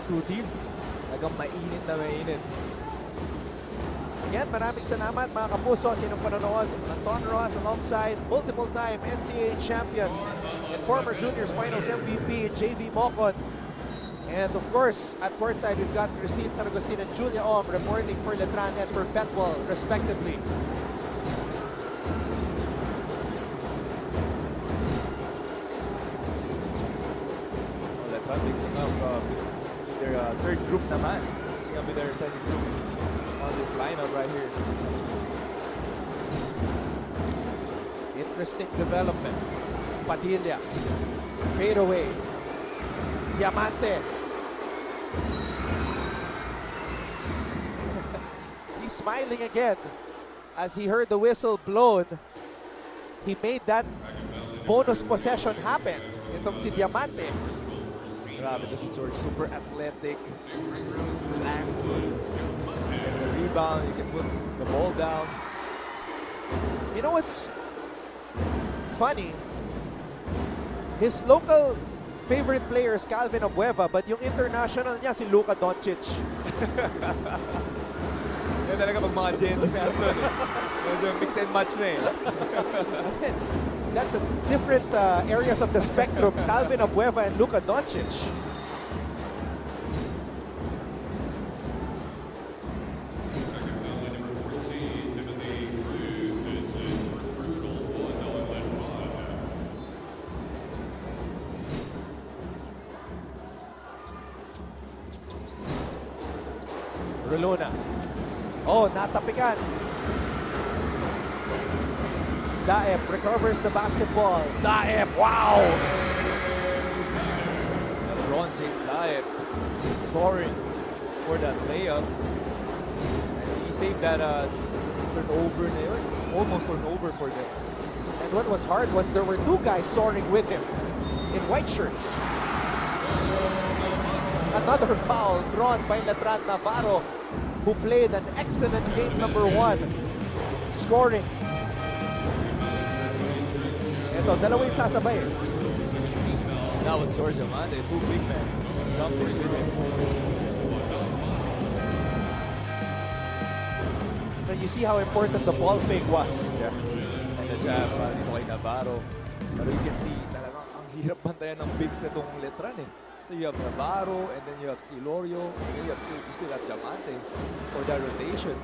two teams. Talagang mainit na mainit. Again, maraming salamat mga kapuso sa inyong panonood. Anton Ross alongside multiple-time NCAA champion and former Juniors Finals MVP, JV Mocon. And of course, at courtside, we've got Christine San Agustin and Julia Om reporting for Letran and Perpetual, respectively. Letran mixing up their third group naman. Mixing up with their second group on this lineup right here. Interesting development. Padilla. Fade away. Diamante. He's smiling again as he heard the whistle blown. He made that bonus possession happen. Itong si Diamante. Grabe to si George. Super athletic. Lanky. The rebound. You can put the ball down. You know what's funny? His local favorite player is Calvin Abueva, but yung international niya si Luka Doncic. Yan talaga pag mga Gen Z natin. Medyo mix and match na eh. That's a different areas of the spectrum. Calvin Abueva and Luka Doncic. Relona. Oh, natapikan. Daep recovers the basketball. Daep, wow! LeBron James Daep soaring for that layup. And he saved that turnover na yun. Almost turnover for them. And what was hard was there were two guys soaring with him in white shirts. Another foul drawn by Letran Navarro, who played an excellent game number 1, scoring. Ito, dalawa yung sasabay. That was George Amande, two big men jumped in with him. So you see how important the ball fake was. Yeah. And the jab dito kay Navarro. Pero you can see talagang ang hirap bantayan ng bigs na itong Letran eh. So you have Navarro, and then you have Silorio, and then you still have Diamante for that rotation.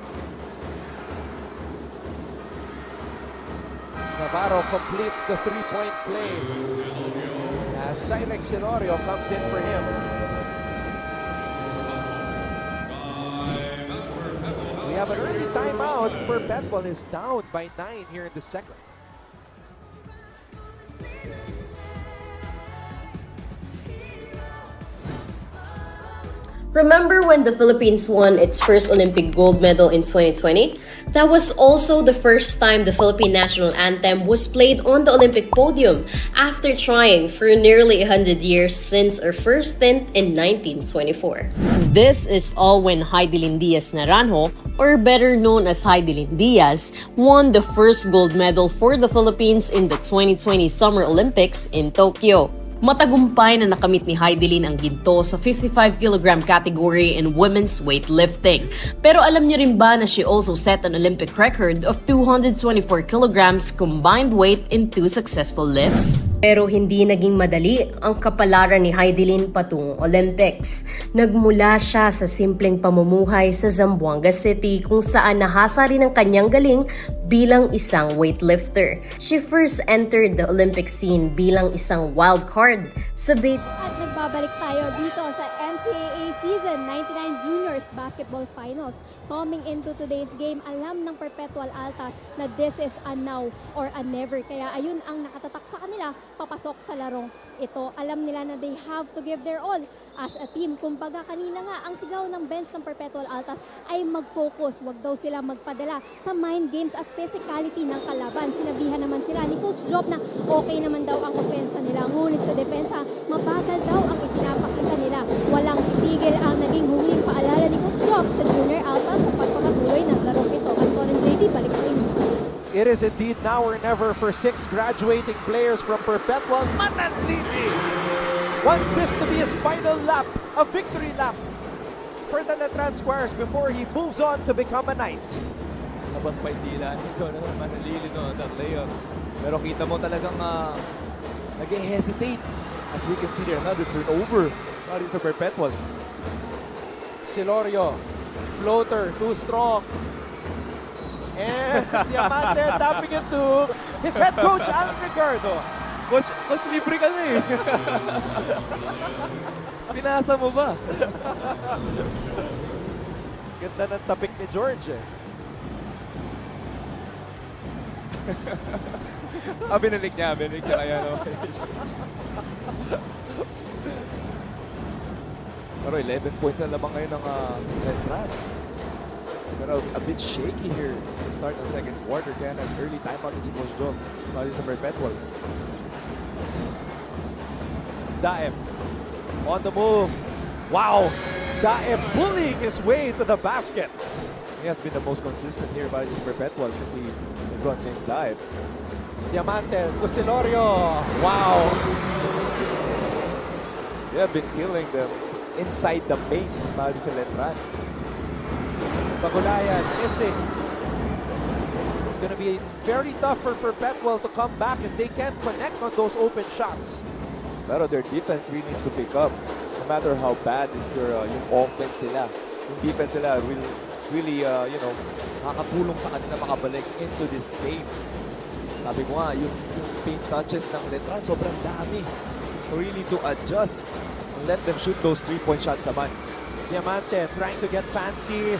Navarro completes the three-point play as Silex Silorio comes in for him. We have an early timeout. Perpetual is down by 9 here in the second. Remember when the Philippines won its first Olympic gold medal in 2020? That was also the first time the Philippine national anthem was played on the Olympic podium after trying for nearly 100 years since our first stint in 1924. This is all when Heidelin Diaz Naranjo, or better known as Heidelin Diaz, won the first gold medal for the Philippines in the 2020 Summer Olympics in Tokyo. Matagumpay na nakamit ni Heidelin ang ginto sa 55kg category in women's weightlifting. Pero alam niyo rin ba na she also set an Olympic record of 224kg combined weight in 2 successful lifts? Pero hindi naging madali ang kapalaran ni Heidelin patungong Olympics. Nagmula siya sa simpleng pamumuhay sa Zamboanga City kung saan nahasa rin ang kanyang galing bilang isang weightlifter. She first entered the Olympic scene bilang isang wild card sa Beijing. At nagbabalik tayo dito sa NCAA Season 99 Juniors Basketball Finals. Coming into today's game, alam ng Perpetual Altas na this is a now or a never. Kaya ayun ang nakatatak sa kanila, papasok sa larong ito. Alam nila na they have to give their all as a team. Kumbaga kanina nga, ang sigaw ng bench ng Perpetual Altas ay mag-focus. Wag daw sila magpadala sa mind games at physicality ng kalaban. Sinabihan naman sila ni Coach Job na okay naman daw ang opensa nila. Ngunit sa depensa, mabagal daw ang ipinapakita nila. Walang titigil ang naging huling paalala ni Coach Job sa Junior Altas sa pagpapatuloy ng larong ito. Anton and JD, balik sa inyo. It is indeed now or never for 6 graduating players from Perpetual. Mananlili wants this to be his final lap, a victory lap for the Letran Squires before he moves on to become a knight. Labas pa yung tila ni Jonathan Manalili no, that layup. Pero kita mo talagang nag-hesitate. As we can see there, another turnover. It's a Perpetual. Silorio, floater, too strong. And Diamante tapping it to his head coach, Alan Ricardo. Coach, libre ka na eh. Pinasa mo ba? Ganda ng tapik ni George eh. Binilig niya kaya no. Pero 11 points na lamang ngayon ng Letran. Pero a bit shaky here to start the second quarter. Kaya nag-early timeout si Coach Joe. Para sa Perpetual. Daem on the move. Wow! Daem bullying his way to the basket. He has been the most consistent here by this Perpetual kasi LeBron James dive. Diamante to Silorio. Wow! They have been killing them inside the paint by this Letran. Bagulayan missing. It's going to be very tough for Perpetual to come back if they can't connect on those open shots. Pero their defense really needs to pick up. No matter how bad is yung offense nila, yung defense nila will really, makakatulong sa kanila makabalik into this game. Sabi ko nga, yung paint touches ng Letran sobrang dami. So really to adjust and let them shoot those 3-point shots naman. Diamante trying to get fancy.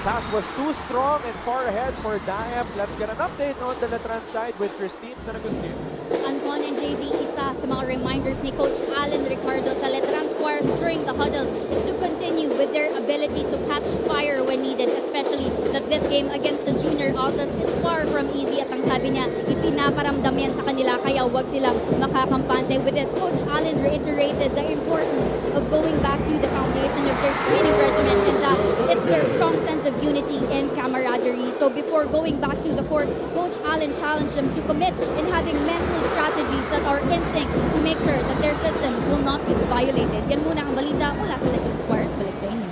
Pass was too strong and far ahead for Daem. Let's get an update on the Letran side with Christine San Agustin. Anton and JV, isa sa mga reminders ni Coach Alan Ricardo sa Letran Squires during the huddle is to continue with their ability to catch fire when needed, especially that this game against the Junior Altas is far from easy at ang sabi niya, ipinaparamdam yan sa kanila kaya huwag silang makakampante. With this, Coach Alan reiterated the importance of going back to the foundation of their training regimen, and that is their strong sense of unity and camaraderie. So before going back to the court, Coach Allen challenged them to commit in having mental strategies that are in sync to make sure that their systems will not be violated. Yan muna ang balita mula sa Letran Squires. Balik sa inyo.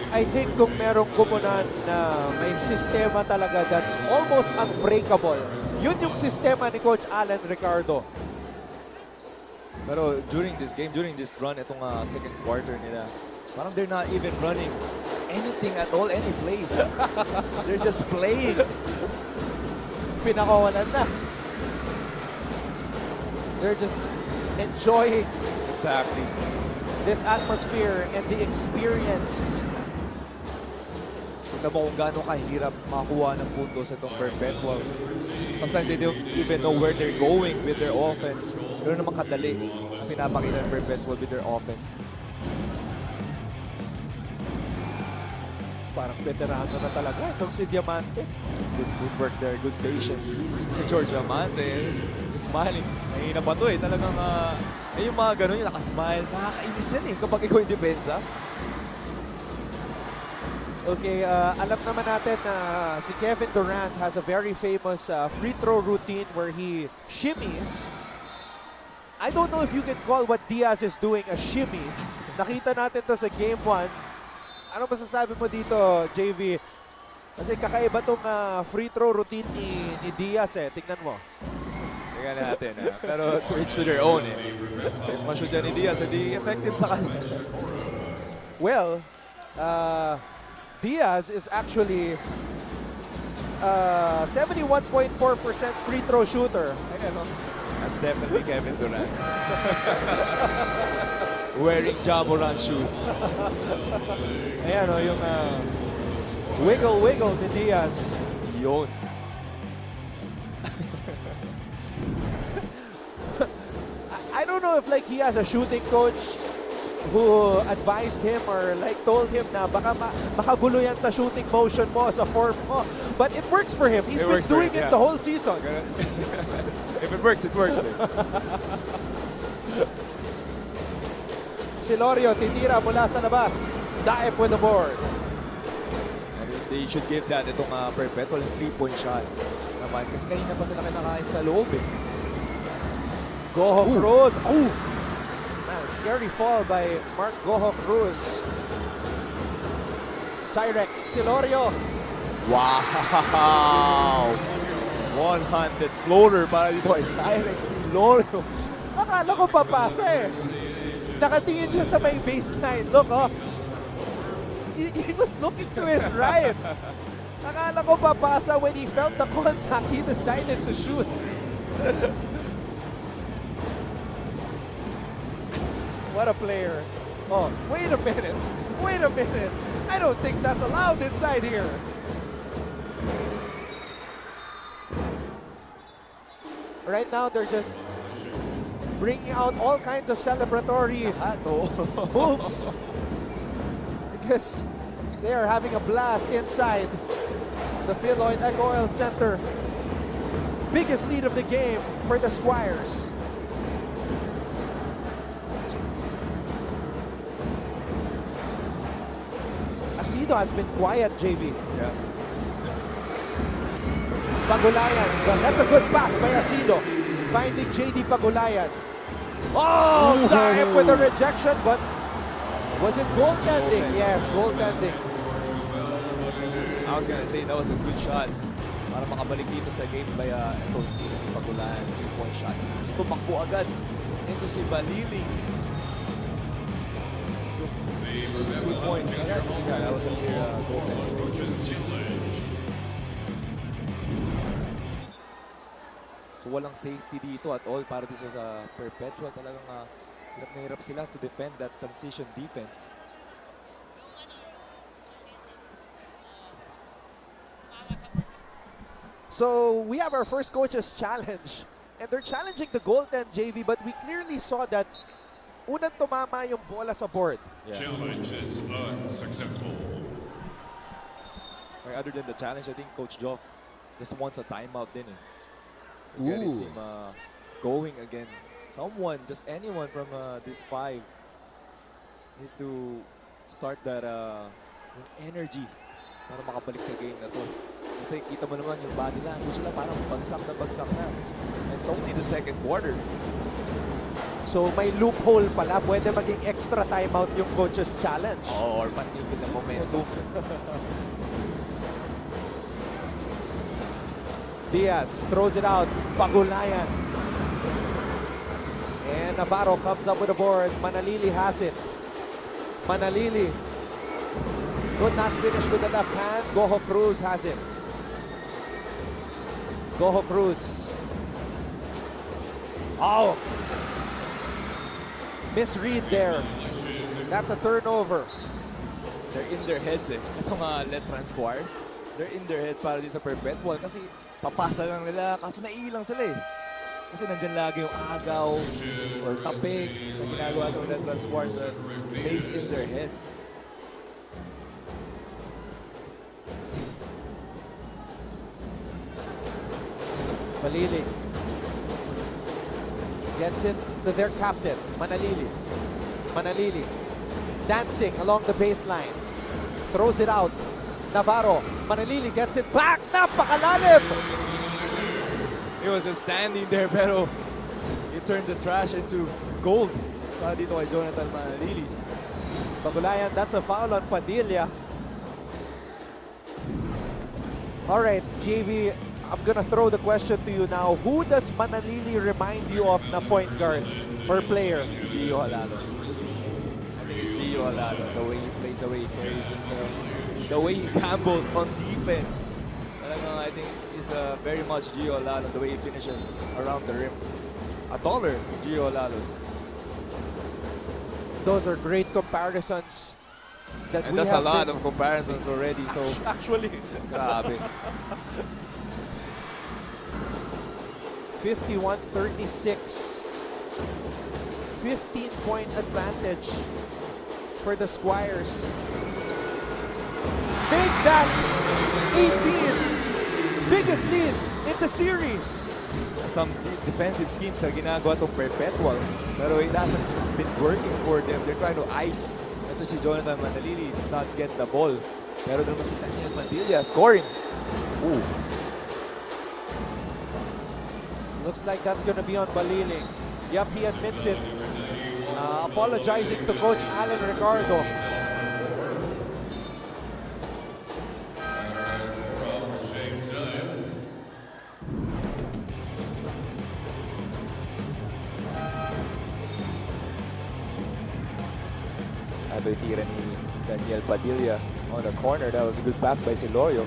I think kung merong kumunan na may sistema talaga that's almost unbreakable, yun yung sistema ni Coach Alan Ricardo. Pero during this game, during this run, itong second quarter nila, parang they're not even running anything at all, any plays. They're just playing. Pinakawalan na. They're just enjoying Exactly. this atmosphere and the experience. Kita mo kung gaano kahirap makuha ng puntos itong Perpetual. Sometimes they don't even know where they're going with their offense. Pero naman kadali ang pinapakita ng Perpetual with their offense. Parang veterano na talaga itong si Diamante. Good footwork there, good patience. George Diamante is smiling. Mahina pa to eh. Talagang yung mga ganun, yung nakasmile. Nakakainis yan eh kapag ikaw yung depensa. Okay, alam naman natin na si Kevin Durant has a very famous free throw routine where he shimmies. I don't know if you can call what Diaz is doing a shimmy. Nakita natin to sa Game 1. Ano masasabi mo dito, JV? Kasi kakaiba tong free throw routine ni Diaz eh. Tignan mo. Tingnan natin. Pero to each to their own eh. Yung ma-shoot yan ni Diaz, hindi effective sa kanila. Well, Diaz is actually 71.4% free throw shooter. Ayan, no? That's definitely Kevin Durant. Wearing Jamoran shoes. Ayan o, yung wiggle ni Diaz. Yun. I don't know if like he has a shooting coach who advised him or like told him na baka makagulo yan sa shooting motion mo, sa form mo. But it works for him. He's been doing it the whole season. If it works, it works. Eh. Silorio titira mula sa labas. Daep with the board. And they should give that itong Perpetual 3-point shot naman. Kasi kanina pa sila kinakain sa loob eh. Go Cruz. Oh, Scary fall by Mark Goho Cruz. Cyrex, Silorio. Wow! One-handed floater para dito kay Cyrex Silorio. Akala ko papasa eh. Nakatingin siya sa may baseline. Look, oh. He was looking to his right. Akala ko papasa. When he felt the contact, he decided to shoot. What a player. Oh, wait a minute. Wait a minute. I don't think that's allowed inside here. Right now, they're just bringing out all kinds of celebratory moves because they are having a blast inside the Philoid Eco Oil Center. Biggest lead of the game for the Squires. Asido has been quiet, JV. Yeah. Pagulayan. Well, that's a good pass by Asido. Finding JD Pagulayan. Oh, dive with a rejection, but was it goaltending? Yes, goaltending. I was gonna say that was a good shot para makabalik dito sa game by ito, hindi Pagulayan, 3-point shot. Tapos tumakbo agad into si Balili. 2 points. Yeah, that was a clear goaltending. So walang safety dito at all para dito sa Perpetual. Talagang hirap na hirap sila to defend that transition defense. So we have our first coach's challenge. And they're challenging the goaltend, JV, but we clearly saw that unang tumama yung bola sa board. Yeah. Challenge is unsuccessful. Other than the challenge, I think Coach Joff just wants a timeout din eh. To get his team going again. Someone, just anyone from this 5 needs to start that yung energy para makabalik sa game na to. Kasi kita mo naman yung body language nila parang bagsak na. And it's only the second quarter. So may loophole pala. Pwede maging extra timeout yung coach's challenge. Oh, or pantigil ng momentum. Diaz throws it out. Pagulayan. And Navarro comes up with a board. Manalili has it. Manalili could not finish with the left hand. Goho Cruz has it. Goho Cruz. Oh! Misread there. That's a turnover. They're in their heads eh. Itong Letran Squires, they're in their heads para din sa Perpetual kasi papasa lang nila kaso naiilang sila eh. Kasi nandyan lagi yung agaw or tapik na ginagawa ng Letran Squires that plays in their heads. Malili gets it to their captain, Manalili. Manalili dancing along the baseline. Throws it out. Navarro. Manalili gets it back. Napakalalim! He was just standing there pero he turned the trash into gold para dito kay Jonathan Manalili. Pagulayan, that's a foul on Padilla. All right, JV, I'm gonna throw the question to you now. Who does Manalili remind you of na point guard or player? Gio Halalo. I think it's Gio Halalo. The way he plays, the way he carries himself, the way he gambles on defense. I think is very much Gio Halalo, the way he finishes around the rim. A taller Gio Halalo. Those are great comparisons. And that's a lot of comparisons already. So actually, grabe. 51-36. 15-point advantage for the Squires. Make that 18. Biggest lead in the series. Some defensive schemes na ginagawa itong Perpetual. Pero it hasn't been working for them. They're trying to ice. Ito si Jonathan Manalili did not get the ball. Pero naman si Daniel Padilla scoring. Ooh. Looks like that's going to be on Baliling. Yep, he admits it. apologizing to Coach Alan Ricardo. Ito yung tira ni Daniel Padilla on the corner. That was a good pass by Silorio.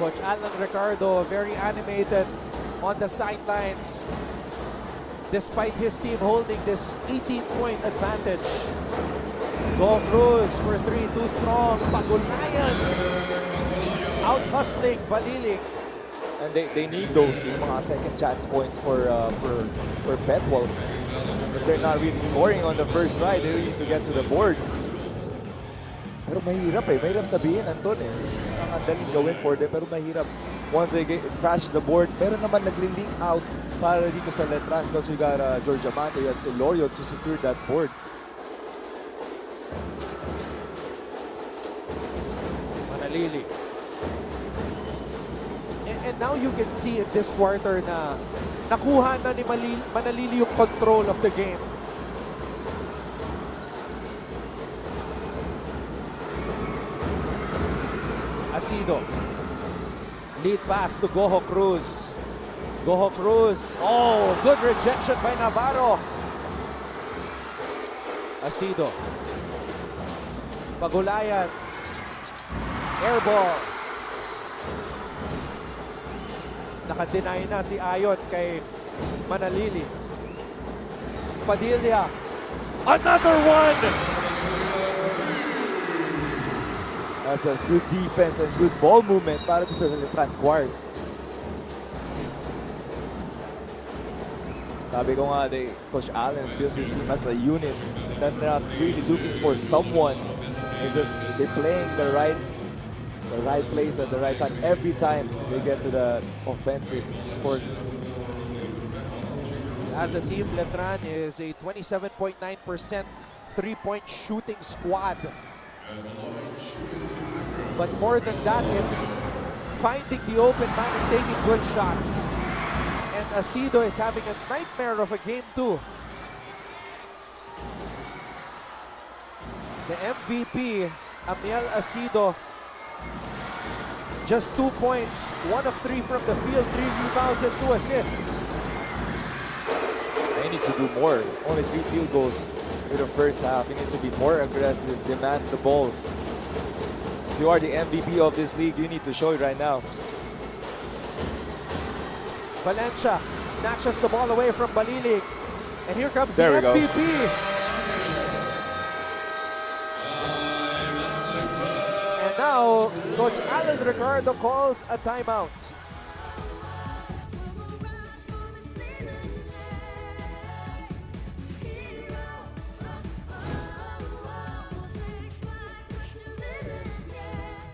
Coach Alan Ricardo very animated on the sidelines despite his team holding this 18-point advantage. Go Cruz for three, too strong. Pagulayan out-hustling Baliling. And they need those yung mga second chance points for Perpetual. But they're not really scoring on the first try. They need to get to the boards. Pero mahirap mahirap sabihin, Anton ang daling gawin for them, pero mahirap. Once they crash the board, pero naman nagli-link out para dito sa Letran because you got George Amante, you got Silorio to secure that board. Manalili. And now you can see in this quarter na nakuha na ni Manalili yung control of the game. Asido. Lead pass to Goho Cruz. Goho Cruz. Oh, good rejection by Navarro. Asido. Pagulayan. Air ball. Naka-deny na si Ayon kay Manalili. Padilla. Another one! That's a good defense and good ball movement para dito sa Letran Squires. Sabi ko nga, Coach Allen built this team as a unit. They're not really looking for someone. It's just they're playing the right place at the right time every time they get to the offensive court. As a team, Letran is a 27.9% three-point shooting squad. But more than that, it's finding the open man and taking good shots. And Asido is having a nightmare of a game too. The MVP, Amiel Asido, just 2 points, 1 of 3 from the field, 3 rebounds and 2 assists. He needs to do more. Only 3 field goals in the first half. He needs to be more aggressive, demand the ball. If you are the MVP of this league, you need to show it right now. Valencia snatches the ball away from Baliling. And here comes There the we go. MVP. And now, Coach Alan Ricardo calls a timeout.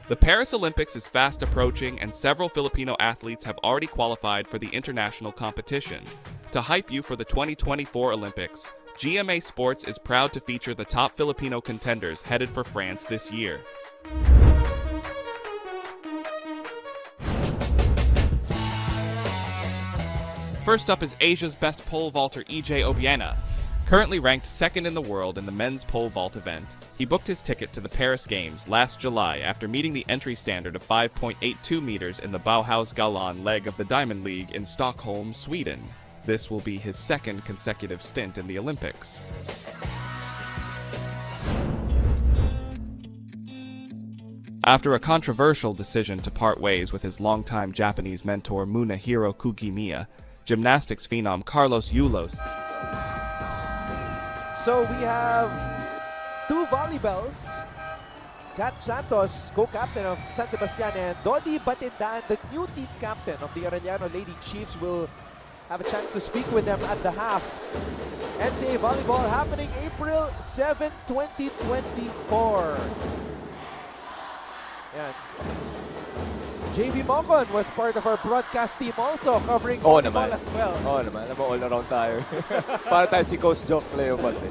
The Paris Olympics is fast approaching, and several Filipino athletes have already qualified for the international competition. To hype you for the 2024 Olympics, GMA Sports is proud to feature the top Filipino contenders headed for France this year. First up is Asia's best pole vaulter EJ Obiena. Currently ranked second in the world in the men's pole vault event, he booked his ticket to the Paris Games last July after meeting the entry standard of 5.82 meters in the Bauhaus Galan leg of the Diamond League in Stockholm, Sweden. This will be his second consecutive stint in the Olympics. After a controversial decision to part ways with his longtime Japanese mentor Munehiro Kugimiya, gymnastics phenom Carlos Yulos. So we have 2 volleyballs. Kat Santos, co-captain of San Sebastian, and Dodi Batindan, the new team captain of the Arellano Lady Chiefs, will have a chance to speak with them at the half. NCAA volleyball happening April 7, 2024. Yan. JV Mocon was part of our broadcast team also, covering Oo volleyball naman. as well. Oo naman. Alam mo, all around tayo. Para tayo si Coach Jock Leobas eh.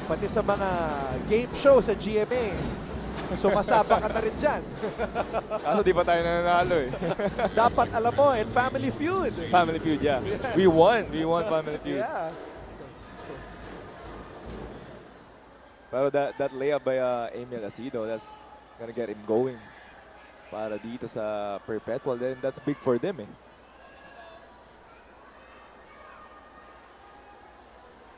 Pati sa mga game show sa GMA. Sumasaba ka na rin dyan. Kaso di pa tayo nananalo eh. Dapat alam mo, in Family Feud. Family Feud, yeah. We won Family Feud. Yeah. Pero that layup by Emil Acido, that's gonna get him going para dito sa Perpetual. Then that's big for them eh.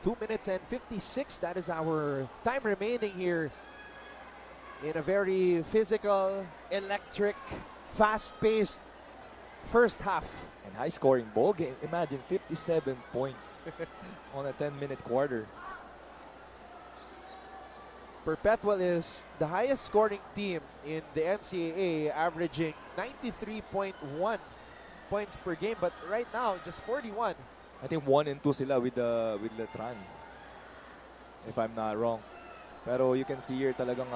2 minutes and 56. That is our time remaining here in a very physical, electric, fast-paced first half. And high-scoring ball game. Imagine 57 points on a 10-minute quarter. Perpetual is the highest scoring team in the NCAA, averaging 93.1 points per game. But right now, just 41. I think 1 and 2 sila with Letran, if I'm not wrong. Pero you can see here talagang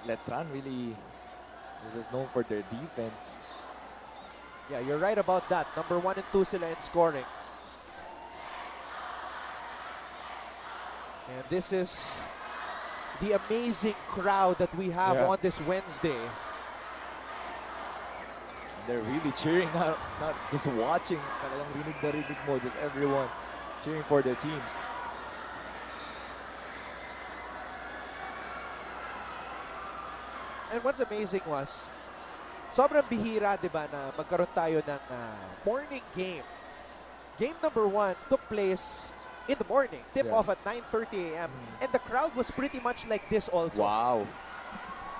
Letran really is just known for their defense. Yeah, you're right about that. Number 1 and 2 sila in scoring. And this is the amazing crowd that we have on this Wednesday. They're really cheering, not just watching. Talagang rinig na rinig mo, just everyone cheering for their teams. And what's amazing was, sobrang bihira, di ba, na magkaroon tayo ng morning game. Game number 1 took place in the morning. Tip-off at 9:30 a.m. And the crowd was pretty much like this also. Wow.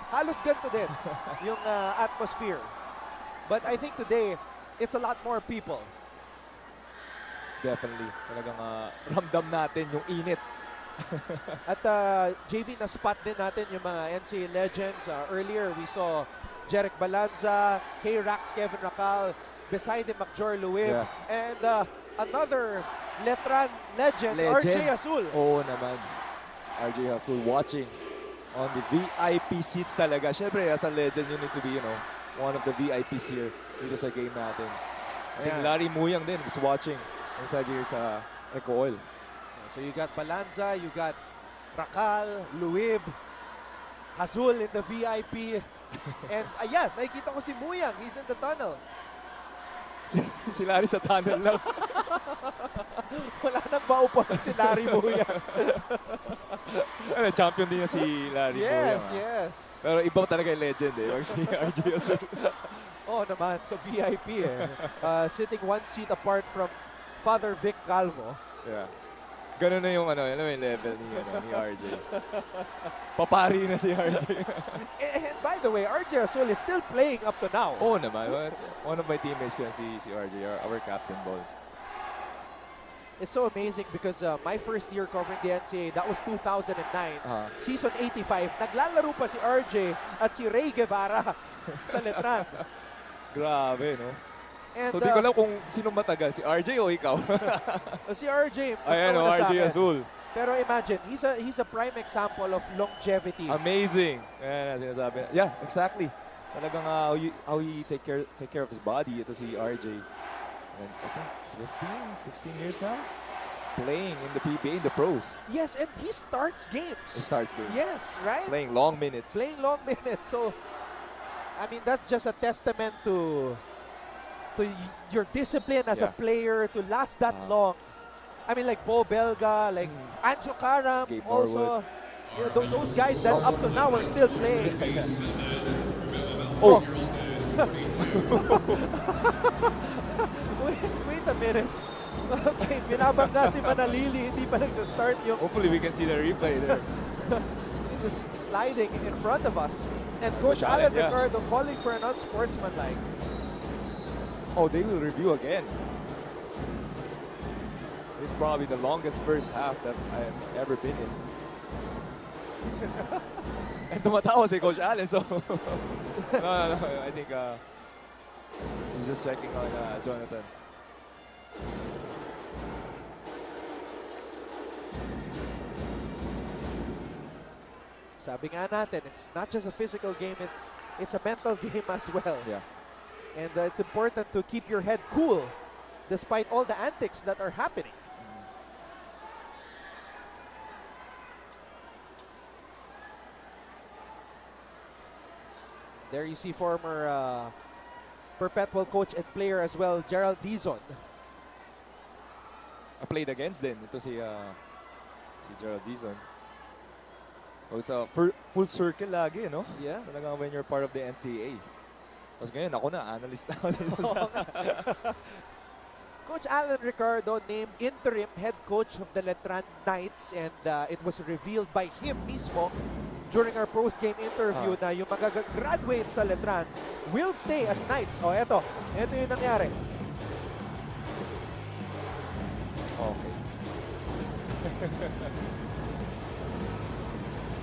Halos ganito din yung atmosphere. But I think today, it's a lot more people. Definitely. Talagang ramdam natin yung init. At JV, na-spot din natin yung mga NCAA legends. Earlier, we saw Jeric Balanza, K-Rax, Kevin Racal, beside him, Macjor Luib, and another Letran legend, RJ Azul. Oo naman. RJ Azul watching on the VIP seats talaga. Siyempre, as a legend, you need to be, one of the VIPs here dito sa game natin. I think Larry Muyang din was watching inside here sa Eco Oil. So you got Balanza, you got Racal, Luib, Azul in the VIP. And ayan, nakikita ko si Muyang. He's in the tunnel. Si Larry sa tunnel lang. Wala nang maupo si Larry Muyang. Champion din niya si Larry Muyang. Yes. Pero iba talaga yung legend eh. Yung si RJ Azul. Oo naman, sa VIP eh. Sitting 1 seat apart from Father Vic Calvo. Yeah. Ganun na yung yung level ni RJ. Papari na si RJ. And by the way, RJ Azul is still playing up to now. Oo naman. One of my teammates ko si RJ, our captain ball. It's so amazing because my first year covering the NCAA, that was 2009. Season 85, naglalaro pa si RJ at si Ray Guevara sa Letran. Grabe, no? And, so, di ko alam kung sino matagal, si RJ o ikaw? si RJ, mas ayan o, nauna sa RJ akin. Azul. Pero imagine, he's a prime example of longevity. Amazing. Ayan, sinasabi. Yeah, exactly. Talagang how he take care of his body. Ito si RJ. And I think 15, 16 years now playing in the PBA, in the pros. Yes, and he starts games. He starts games. Yes, right? Playing long minutes. Playing long minutes. So, I mean, that's just a testament to your discipline as a player to last that long. I mean, like Bo Belga, like Anjo Karam, also. You know, those guys that up to now are still playing. Oh. Wait a minute. Okay, binabangga si Manalili, hindi pa nag-start yung... Hopefully we can see the replay there. Just sliding in front of us. And Coach Alan Ricardo calling for an unsportsmanlike. Oh, they will review again. It's probably the longest first half that I've ever been in. And tumatawa si Coach Allen, so... no, I think he's just checking on Jonathan. Sabi nga natin, it's not just a physical game, it's a mental game as well. Yeah. And it's important to keep your head cool despite all the antics that are happening. There you see former Perpetual coach and player as well, Gerald Dizon. I played against din. Ito si Gerald Dizon. So it's a full circle lagi, no? Yeah. Talagang when you're part of the NCAA. Tapos ngayon, ako na, analyst na. Coach Alan Ricardo named interim head coach of the Letran Knights, and it was revealed by him mismo during our post-game interview na yung mag-graduate sa Letran will stay as Knights. O, eto yung nangyari. Okay.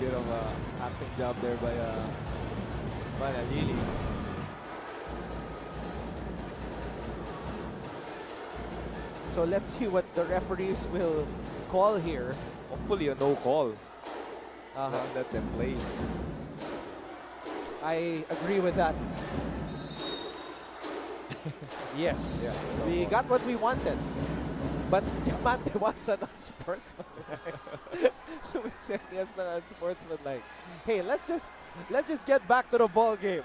Bit of acting job there by Manalili. So let's see what the referees will call here. Hopefully a no call. Let them play. I agree with that. Yes, Yeah, we got what we wanted. But Diamante wants a non-sportsmanlike. So we said yes, non-sportsmanlike. Hey, let's just get back to the ball game.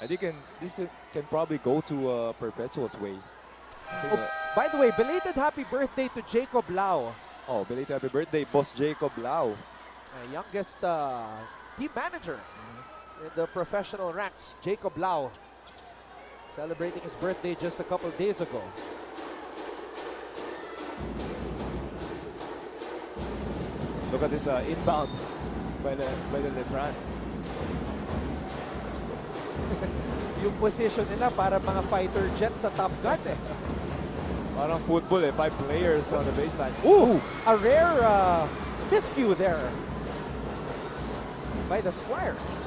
I think this can probably go to Perpetual's way. Kasi By the way, belated happy birthday to Jacob Lau. belated happy birthday, Boss Jacob Lau. Youngest team manager in the professional ranks, Jacob Lau. Celebrating his birthday just a couple days ago. Look at this inbound by the Letran. Yung position nila para mga fighter jet sa Top Gun eh. Parang football 5 players on the baseline. Ooh, a rare miscue there by the Squires.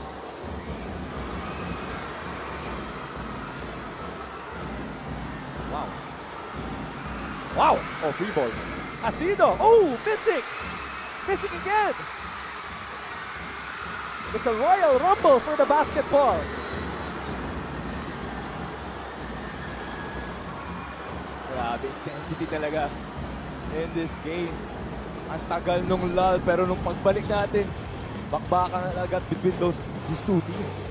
Wow. Wow. Oh, free ball. Asido. Oh, missing. Missing again. It's a Royal Rumble for the basketball. Grabe, intensity talaga in this game. Ang tagal nung lull, pero nung pagbalik natin, bakbakan na agad between these two teams.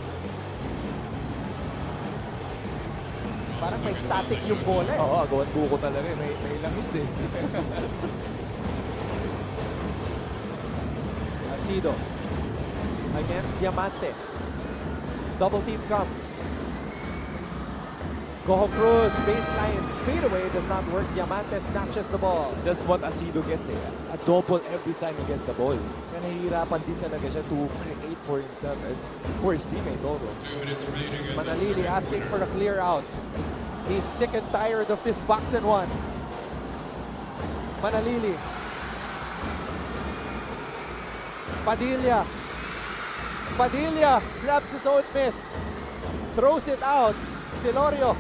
Parang may static yung bola eh. Oo, agawan buko talaga eh. May langis eh. Asido against Diamante. Double team comes. Goho Cruz, baseline fadeaway, does not work. Diamante snatches the ball. That's what Asido gets eh. A double every time he gets the ball. Kaya nahihirapan din talaga siya to create for himself and for his teammates also. 2 minutes remaining. Manalili asking for a clear out. He's sick and tired of this box and one. Manalili. Padilla. Padilla grabs his own miss. Throws it out. Silorio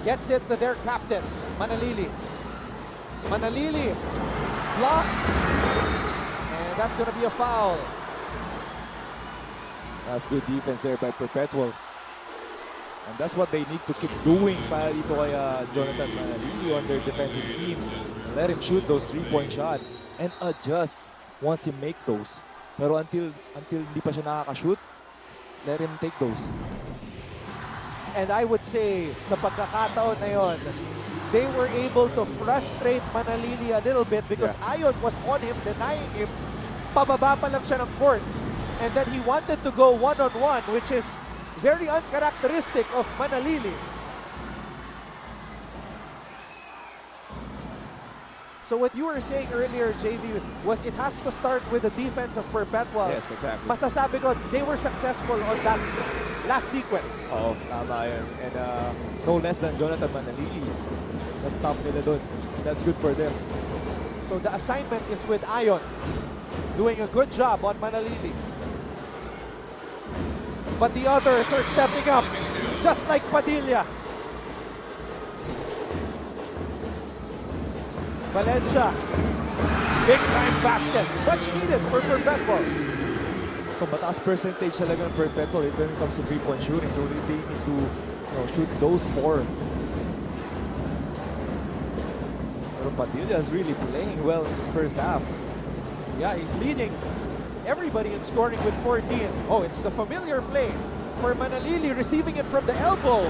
gets it to their captain, Manalili. Manalili blocked. And that's going to be a foul. That's good defense there by Perpetual. And that's what they need to keep doing para dito kay Jonathan Manalili on their defensive schemes. Let him shoot those 3-point shots and adjust once he make those. Pero until hindi pa siya nakaka-shoot, let him take those. And I would say, sa pagkakataon na yon, they were able to frustrate Manalili a little bit because Ayon was on him, denying him. Pababa pa lang siya ng court. And then he wanted to go one-on-one, which is very uncharacteristic of Manalili. So what you were saying earlier, JV, was it has to start with the defense of Perpetual. Yes, exactly. Masasabi ko, they were successful on that last sequence. Oo, tama yun. And no less than Jonathan Manalili. Na-stop nila dun. That's good for them. So the assignment is with Ayon, doing a good job on Manalili. But the others are stepping up, just like Padilla. Valencia, big time basket, much needed for Perpetual. Kung mataas percentage talaga ng Perpetual when it comes to 3-point shooting. So they need to shoot those more. Pero Padilla is really playing well in this first half. Yeah, he's leading everybody in scoring with 14. Oh, it's the familiar play for Manalili, receiving it from the elbow.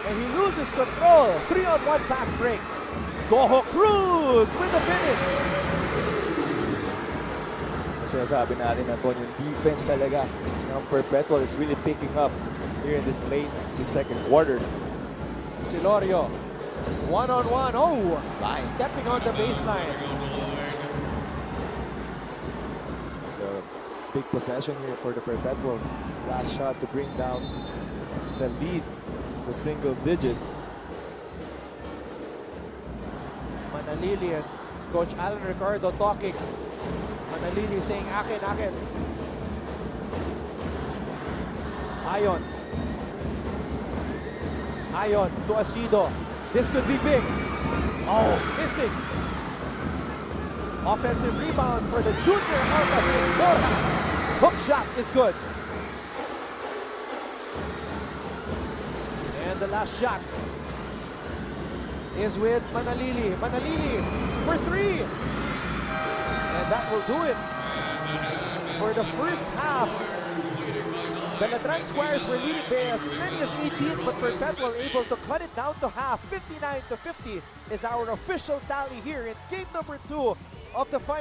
And he loses control. 3-on-1 fast break. Goho Cruz with the finish. Sinasabi natin na yung defense talaga ng Perpetual is really picking up here in this second quarter. Silorio, one-on-one. Oh, Line. stepping on the baseline. It's a big possession here for the Perpetual. Last shot to bring down the lead to single digit. Manalili and Coach Alan Ricardo talking. Manalili saying, akin, akin. Ayon. Ayon to Asido. This could be big. Oh, missing. Offensive rebound for the junior Altas Escora. Hook shot is good. And the last shot is with Manalili. Manalili for three. And that will do it. For the first half, the Letran Squires were leading by as many as 18, but Perpetual able to cut it down to half. 59-50 is our official tally here in game number 2 of the final.